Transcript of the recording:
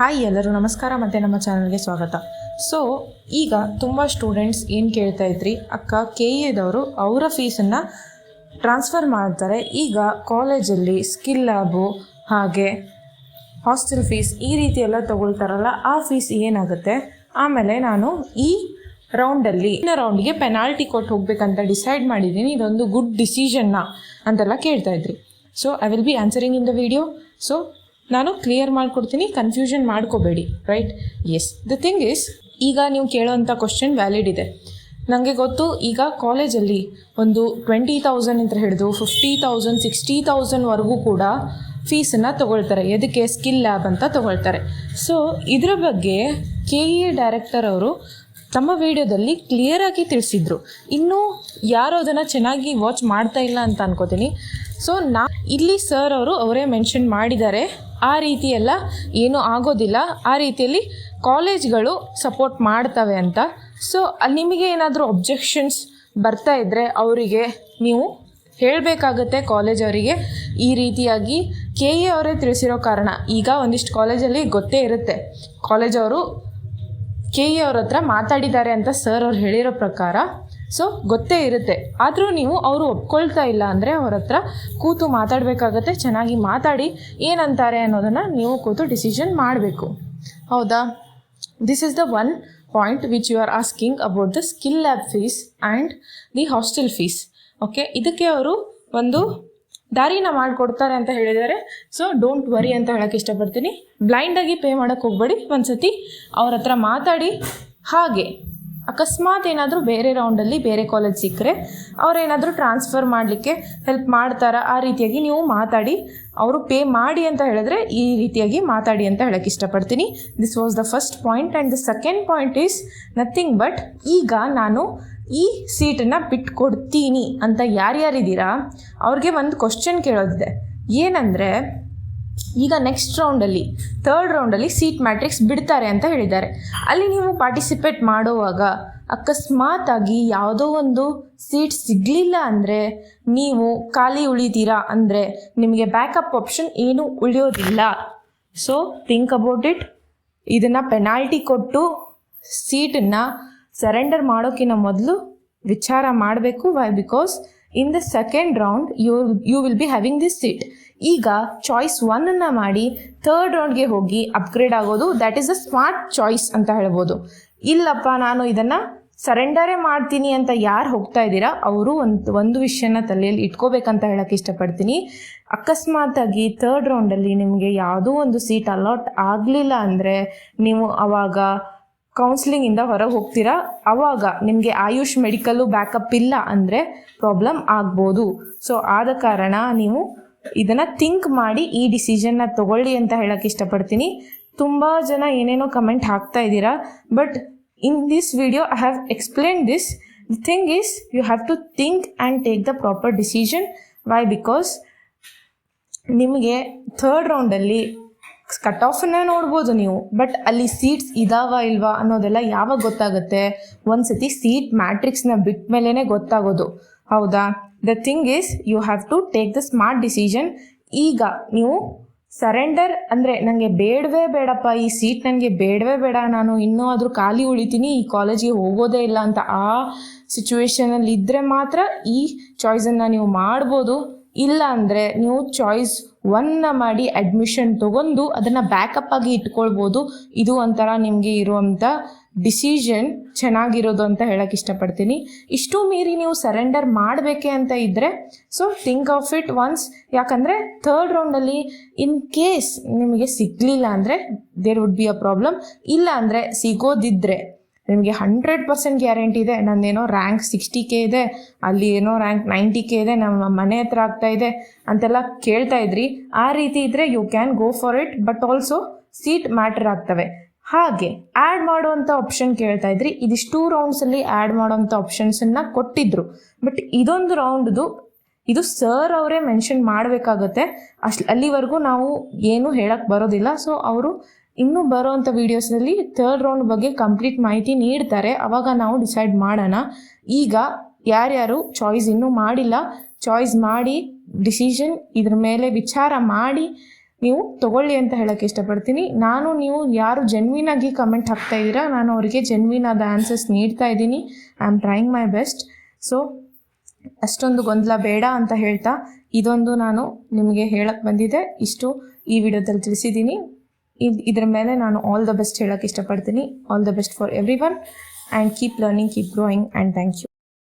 Hi ಎಲ್ಲರೂ ನಮಸ್ಕಾರ ಮತ್ತು ನಮ್ಮ ಚಾನಲ್ಗೆ ಸ್ವಾಗತ. ಸೊ ಈಗ ತುಂಬ ಸ್ಟೂಡೆಂಟ್ಸ್ ಏನು ಕೇಳ್ತಾ ಇದ್ರಿ, ಅಕ್ಕ ಕೆ ಎದವರು ಅವರ ಫೀಸನ್ನು ಟ್ರಾನ್ಸ್ಫರ್ ಮಾಡ್ತಾರೆ, ಈಗ ಕಾಲೇಜಲ್ಲಿ ಸ್ಕಿಲ್ ಲ್ಯಾಬು ಹಾಗೆ ಹಾಸ್ಟೆಲ್ ಫೀಸ್ ಈ ರೀತಿ ಎಲ್ಲ ತೊಗೊಳ್ತಾರಲ್ಲ, ಆ ಫೀಸ್ ಏನಾಗುತ್ತೆ, ಆಮೇಲೆ ನಾನು ಈ ರೌಂಡ್ಗೆ ಪೆನಾಲ್ಟಿ ಕೊಟ್ಟು ಹೋಗ್ಬೇಕಂತ ಡಿಸೈಡ್ ಮಾಡಿದ್ದೀನಿ, ಇದೊಂದು ಗುಡ್ ಡಿಸಿಷನ್ನ ಅಂತೆಲ್ಲ ಕೇಳ್ತಾ ಇದ್ರಿ. So I will be answering in the video. So ನಾನು ಕ್ಲಿಯರ್ ಮಾಡಿಕೊಡ್ತೀನಿ, ಕನ್ಫ್ಯೂಷನ್ ಮಾಡ್ಕೋಬೇಡಿ, right? Yes, the thing is, ಈಗ ನೀವು ಕೇಳೋವಂಥ ಕ್ವಶನ್ ವ್ಯಾಲಿಡ್ ಇದೆ. ನನಗೆ ಗೊತ್ತು, ಈಗ ಕಾಲೇಜಲ್ಲಿ ಒಂದು 20,000 ಅಂತ ಹಿಡಿದು 50,000 60,000ವರೆಗೂ ಕೂಡ ಫೀಸನ್ನು ತೊಗೊಳ್ತಾರೆ. ಎದಕ್ಕೆ? ಸ್ಕಿಲ್ ಲ್ಯಾಬ್ ಅಂತ ತೊಗೊಳ್ತಾರೆ. ಸೊ ಇದರ ಬಗ್ಗೆ ಕೆ ಎ ಡೈರೆಕ್ಟರ್ ಅವರು ತಮ್ಮ ವಿಡಿಯೋದಲ್ಲಿ ಕ್ಲಿಯರಾಗಿ ತಿಳಿಸಿದ್ರು. ಇನ್ನೂ ಯಾರು ಅದನ್ನು ಚೆನ್ನಾಗಿ ವಾಚ್ ಮಾಡ್ತಾ ಇಲ್ಲ ಅಂತ ಅನ್ಕೋತೀನಿ. ಸೊ ಇಲ್ಲಿ ಸರ್ ಅವರೇ ಮೆನ್ಷನ್ ಮಾಡಿದ್ದಾರೆ, ಆ ರೀತಿ ಎಲ್ಲ ಏನೂ ಆಗೋದಿಲ್ಲ, ಆ ರೀತಿಯಲ್ಲಿ ಕಾಲೇಜ್ಗಳು ಸಪೋರ್ಟ್ ಮಾಡ್ತವೆ ಅಂತ. ಸೊ ನಿಮಗೆ ಏನಾದರೂ ಒಬ್ಜೆಕ್ಷನ್ಸ್ ಬರ್ತಾ ಇದ್ದರೆ ಅವರಿಗೆ ನೀವು ಹೇಳಬೇಕಾಗತ್ತೆ, ಕಾಲೇಜ್ ಅವರಿಗೆ ಈ ರೀತಿಯಾಗಿ ಕೆ ಎ ಅವರೇ ತಿಳಿಸಿರೋ ಕಾರಣ. ಈಗ ಒಂದಿಷ್ಟು ಕಾಲೇಜಲ್ಲಿ ಗೊತ್ತೇ ಇರುತ್ತೆ, ಕಾಲೇಜ್ ಅವರು ಕೆ ಎ ಅವ್ರ ಹತ್ರ ಮಾತಾಡಿದ್ದಾರೆ ಅಂತ ಸರ್ ಅವ್ರು ಹೇಳಿರೋ ಪ್ರಕಾರ. ಸೊ ಗೊತ್ತೇ ಇರುತ್ತೆ, ಆದರೂ ನೀವು ಅವರು ಒಪ್ಕೊಳ್ತಾ ಇಲ್ಲ ಅಂದರೆ ಅವ್ರ ಹತ್ರ ಕೂತು ಮಾತಾಡಬೇಕಾಗತ್ತೆ. ಚೆನ್ನಾಗಿ ಮಾತಾಡಿ ಏನಂತಾರೆ ಅನ್ನೋದನ್ನು ನೀವು ಕೂತು ಡಿಸಿಷನ್ ಮಾಡಬೇಕು, ಹೌದಾ? This is the one point which you are asking about the skill lab fees and the hostel fees. Okay, ಇದಕ್ಕೆ ಅವರು ಒಂದು ದಾರಿನ ಮಾಡಿಕೊಡ್ತಾರೆ ಅಂತ ಹೇಳಿದ್ದಾರೆ. ಸೊ ಡೋಂಟ್ ವರಿ ಅಂತ ಹೇಳೋಕ್ಕೆ ಇಷ್ಟಪಡ್ತೀನಿ. ಬ್ಲೈಂಡಾಗಿ ಪೇ ಮಾಡೋಕ್ಕೆ ಹೋಗಬೇಡಿ, ಒಂದು ಸತಿ ಅವ್ರ ಹತ್ರ ಮಾತಾಡಿ. ಹಾಗೆ ಅಕಸ್ಮಾತ್ ಏನಾದರೂ ಬೇರೆ ರೌಂಡಲ್ಲಿ ಬೇರೆ ಕಾಲೇಜ್ ಸಿಕ್ಕರೆ ಅವರೇನಾದರೂ ಟ್ರಾನ್ಸ್ಫರ್ ಮಾಡಲಿಕ್ಕೆ ಹೆಲ್ಪ್ ಮಾಡ್ತಾರಾ, ಆ ರೀತಿಯಾಗಿ ನೀವು ಮಾತಾಡಿ. ಅವರು ಪೇ ಮಾಡಿ ಅಂತ ಹೇಳಿದ್ರೆ ಈ ರೀತಿಯಾಗಿ ಮಾತಾಡಿ ಅಂತ ಹೇಳೋಕ್ಕೆ ಇಷ್ಟಪಡ್ತೀನಿ. This was the first point. And the second point is nothing but, ಈಗ ನಾನು ಈ ಸೀಟನ್ನು ಬಿಟ್ಕೊಡ್ತೀನಿ ಅಂತ ಯಾರ್ಯಾರಿದ್ದೀರಾ ಅವ್ರಿಗೆ ಒಂದು ಕ್ವಶನ್ ಕೇಳೋದಿದೆ. ಏನಂದರೆ, ಈಗ ನೆಕ್ಸ್ಟ್ ರೌಂಡಲ್ಲಿ 3rd ರೌಂಡಲ್ಲಿ ಸೀಟ್ ಮ್ಯಾಟ್ರಿಕ್ಸ್ ಬಿಡ್ತಾರೆ ಅಂತ ಹೇಳಿದ್ದಾರೆ. ಅಲ್ಲಿ ನೀವು ಪಾರ್ಟಿಸಿಪೇಟ್ ಮಾಡುವಾಗ ಅಕಸ್ಮಾತಾಗಿ ಯಾವುದೋ ಒಂದು ಸೀಟ್ ಸಿಗಲಿಲ್ಲ ಅಂದರೆ ನೀವು ಖಾಲಿ ಉಳಿತೀರಾ, ಅಂದರೆ ನಿಮಗೆ ಬ್ಯಾಕಪ್ ಆಪ್ಷನ್ ಏನೂ ಉಳಿಯೋದಿಲ್ಲ. So think about it. ಇದನ್ನು ಪೆನಾಲ್ಟಿ ಕೊಟ್ಟು ಸೀಟನ್ನು ಸರೆಂಡರ್ ಮಾಡೋಕ್ಕಿಂತ ಮೊದಲು ವಿಚಾರ ಮಾಡಬೇಕು. Why? Because in the second round you will be having this seat. ಈಗ ಚಾಯ್ಸ್ 1 ಮಾಡಿ 3rd ರೌಂಡ್ಗೆ ಹೋಗಿ ಅಪ್ಗ್ರೇಡ್ ಆಗೋದು, that is a smart choice ಅಂತ ಹೇಳ್ಬೋದು. ಇಲ್ಲಪ್ಪ ನಾನು ಇದನ್ನು ಸರೆಂಡರೇ ಮಾಡ್ತೀನಿ ಅಂತ ಯಾರು ಹೋಗ್ತಾ ಇದ್ದೀರಾ ಅವರು ಒಂದು ವಿಷಯನ ತಲೆಯಲ್ಲಿ ಇಟ್ಕೋಬೇಕಂತ ಹೇಳೋಕ್ಕೆ ಇಷ್ಟಪಡ್ತೀನಿ. ಅಕಸ್ಮಾತಾಗಿ 3rd ರೌಂಡಲ್ಲಿ ನಿಮಗೆ ಯಾವುದೋ ಒಂದು ಸೀಟ್ ಅಲಾಟ್ ಆಗಲಿಲ್ಲ ಅಂದರೆ ನೀವು ಆವಾಗ ಕೌನ್ಸಿಲಿಂಗಿಂದ ಹೊರಗೆ ಹೋಗ್ತೀರಾ. ಆವಾಗ ನಿಮಗೆ ಆಯುಷ್ ಮೆಡಿಕಲ್ಲು ಬ್ಯಾಕಪ್ ಇಲ್ಲ ಅಂದರೆ ಪ್ರಾಬ್ಲಮ್ ಆಗ್ಬೋದು. ಸೊ ಆದ ಕಾರಣ ನೀವು ಇದನ್ನು ಥಿಂಕ್ ಮಾಡಿ ಈ ಡಿಸಿಷನ್ನ ತೊಗೊಳ್ಳಿ ಅಂತ ಹೇಳೋಕ್ಕೆ ಇಷ್ಟಪಡ್ತೀನಿ. ತುಂಬ ಜನ ಏನೇನೋ ಕಮೆಂಟ್ ಹಾಕ್ತಾ ಇದ್ದೀರಾ, but in this video I have explain this. The thing is, you have to think and take the proper decision. Why? Because ನಿಮಗೆ 3rd ರೌಂಡಲ್ಲಿ ಕಟ್ ಆಫನ್ನ ನೋಡ್ಬೋದು ನೀವು, ಬಟ್ ಅಲ್ಲಿ ಸೀಟ್ಸ್ ಇದಾವ ಇಲ್ವಾ ಅನ್ನೋದೆಲ್ಲ ಯಾವಾಗ ಗೊತ್ತಾಗುತ್ತೆ? ಒಂದು ಸತಿ ಸೀಟ್ ಮ್ಯಾಟ್ರಿಕ್ಸ್ನ ಬಿಟ್ಟ ಮೇಲೇ ಗೊತ್ತಾಗೋದು, ಹೌದಾ? The thing is, you have to take the smart decision. ಈಗ ನೀವು ಸರೆಂಡರ್ ಅಂದರೆ ನನಗೆ ಬೇಡವೇ ಬೇಡಪ್ಪ ಈ ಸೀಟ್, ನನಗೆ ಬೇಡವೇ ಬೇಡ, ನಾನು ಇನ್ನೂ ಆದರೂ ಖಾಲಿ ಉಳಿತೀನಿ, ಈ ಕಾಲೇಜಿಗೆ ಹೋಗೋದೇ ಇಲ್ಲ ಅಂತ ಆ ಸಿಚುವೇಶನಲ್ಲಿ ಇದ್ದರೆ ಮಾತ್ರ ಈ ಚಾಯ್ಸನ್ನು ನೀವು ಮಾಡ್ಬೋದು. ಇಲ್ಲ ಅಂದರೆ ನೀವು ಚಾಯ್ಸ್ 1 ಮಾಡಿ ಅಡ್ಮಿಷನ್ ತೊಗೊಂಡು ಅದನ್ನು ಬ್ಯಾಕಪ್ ಆಗಿ ಇಟ್ಕೊಳ್ಬೋದು. ಇದು ಒಂಥರ ನಿಮಗೆ ಇರುವಂಥ ಡಿಸಿಷನ್ ಚೆನ್ನಾಗಿರೋದು ಅಂತ ಹೇಳೋಕ್ಕೆ ಇಷ್ಟಪಡ್ತೀನಿ. ಇಷ್ಟು ಮೀರಿ ನೀವು ಸರೆಂಡರ್ ಮಾಡಬೇಕೆ ಅಂತ ಇದ್ದರೆ so think of it once. ಯಾಕಂದರೆ 3rd ರೌಂಡಲ್ಲಿ ಇನ್ ಕೇಸ್ ನಿಮಗೆ ಸಿಗಲಿಲ್ಲ ಅಂದರೆ there would be a problem. ಇಲ್ಲ ಅಂದರೆ ಸಿಗೋದಿದ್ದರೆ ನಿಮಗೆ 100% ಗ್ಯಾರಂಟಿ ಇದೆ, ನನ್ನದೇನೋ ರ್ಯಾಂಕ್ 60K ಇದೆ, ಅಲ್ಲಿ ಏನೋ ರ್ಯಾಂಕ್ 90K ಇದೆ, ನಮ್ಮ ಮನೆ ಹತ್ರ ಆಗ್ತಾ ಇದೆ ಅಂತೆಲ್ಲ ಕೇಳ್ತಾ ಇದ್ರಿ. ಆ ರೀತಿ ಇದ್ದರೆ you can go for it, but also seat matter ಆಗ್ತವೆ. ಹಾಗೆ ಆ್ಯಡ್ ಮಾಡುವಂಥ ಆಪ್ಷನ್ ಕೇಳ್ತಾ ಇದ್ರಿ. ಇದಿಷ್ಟು ರೌಂಡ್ಸಲ್ಲಿ ಆ್ಯಡ್ ಮಾಡೋವಂಥ ಆಪ್ಷನ್ಸನ್ನು ಕೊಟ್ಟಿದ್ದರು, ಬಟ್ ಇದೊಂದು ರೌಂಡ್ದು ಇದು ಸರ್ ಅವರೇ ಮೆನ್ಷನ್ ಮಾಡಬೇಕಾಗತ್ತೆ. ಅಲ್ಲಿವರೆಗೂ ನಾವು ಏನೂ ಹೇಳಕ್ಕೆ ಬರೋದಿಲ್ಲ. ಸೊ ಅವರು ಇನ್ನೂ ಬರೋವಂಥ ವೀಡಿಯೋಸ್ನಲ್ಲಿ 3rd ರೌಂಡ್ ಬಗ್ಗೆ ಕಂಪ್ಲೀಟ್ ಮಾಹಿತಿ ನೀಡ್ತಾರೆ, ಆವಾಗ ನಾವು ಡಿಸೈಡ್ ಮಾಡೋಣ. ಈಗ ಯಾರ್ಯಾರು ಚಾಯ್ಸ್ ಇನ್ನೂ ಮಾಡಿಲ್ಲ, ಚಾಯ್ಸ್ ಮಾಡಿ ಡಿಸಿಷನ್ ಇದ್ರ ಮೇಲೆ ವಿಚಾರ ಮಾಡಿ ನೀವು ತೊಗೊಳ್ಳಿ ಅಂತ ಹೇಳೋಕ್ಕೆ ಇಷ್ಟಪಡ್ತೀನಿ. ನೀವು ಯಾರು ಜೆನ್ವಿನಾಗಿ ಕಮೆಂಟ್ ಹಾಕ್ತಾ ಇದ್ದೀರಾ, ನಾನು ಅವರಿಗೆ ಜೆನ್ವಿನ್ ಆದ ಆನ್ಸರ್ಸ್ ನೀಡ್ತಾ ಇದ್ದೀನಿ. I am trying my best. So ಅಷ್ಟೊಂದು ಗೊಂದಲ ಬೇಡ ಅಂತ ಹೇಳ್ತಾ ಇದೊಂದು ನಾನು ನಿಮಗೆ ಹೇಳಕ್ಕೆ ಬಂದಿದ್ದೆ. ಇಷ್ಟು ಈ ವಿಡಿಯೋದಲ್ಲಿ ತಿಳಿಸಿದ್ದೀನಿ. ಇದರ ಮೇಲೆ ನಾನು ಆಲ್ ದ ಬೆಸ್ಟ್ ಹೇಳೋಕ್ಕೆ ಇಷ್ಟಪಡ್ತೀನಿ. All the best for everyone and keep learning, keep growing and thank you.